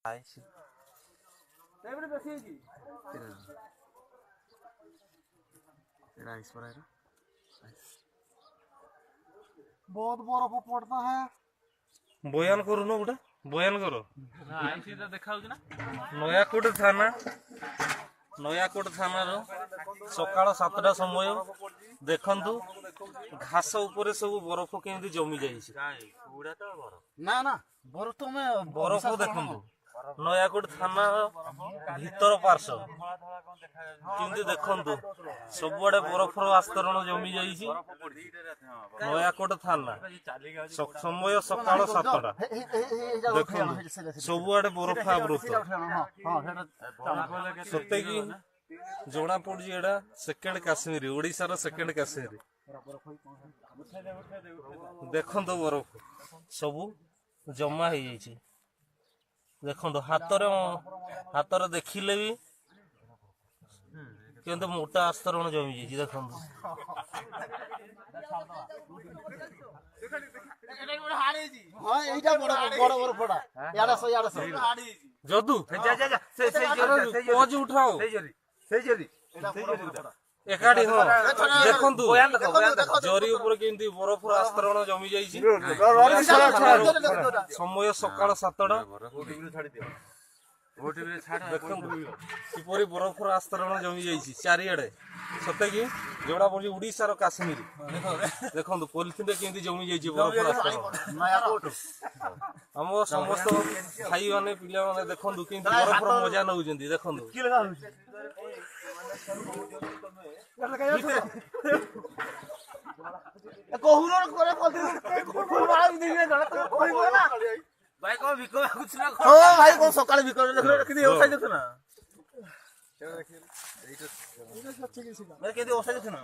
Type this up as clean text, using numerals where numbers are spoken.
Ice एबरे बेसी है जी एड़ा आइस पर आइरा बहुत बर्फ पड़ता है। बयान करू न गोटे बयान करो ना आइसी तो देखा ना नयाकोट थाना नयाकोट थानार सकाळ 7टा समय देखंतु घास ऊपर सब बरफ केमती जमी जाइछि ना ना बर्फ तो मैं बरफ देखंतु नयाकोट थाना भीतर पार्श्व केमती देखंतु सबुआडे बरफ आस्तरण जमी जाइछि नयाकोट थाना समय सकाळ 7टा देखंतु सबुआडे बरफ आवृत सत्य की जोड़ा पड़ी एड़ा सेकेंड काश्मीर ओडिशा रो सेकेंड काश्मीर देखंतु बरफ सबु जमा हो जाइछि देखंतु हातर देखिले भी केंतो मोटा आस्तरण जमी जाइछि देखंतु हां एटा बड़ बड़ फड़ा याडा सो जदू जा जा जा से पहुंच उठाओ से जरी एकाडी हो देखंतु जरी ऊपर केंती बरफ आस्तरण जमी जाइछि समय सकाळ 7टा देखंतु किपरि बरफ आस्तरण जमी जाइछि चारिआडे सत्य की जोड़ा पड़ी ओडिशा रो काश्मीर देखंतु पॉलिथिन केंती जमी जाइछि बरफ आस्तरण नयाकोट हम समस्त भाई माने पिला माने देखंतु केंती बरफ रो मजा नउजंती देखंतु कोहुनो करे कोहुनो भाई दिने जण तो कोइबो ना भाई को बिको कुछ ना ओ भाई को सकाळ बिको देख किदी ओसाई देख ना एटा सच्ची की सीधा मैं किदी ओसाई देख ना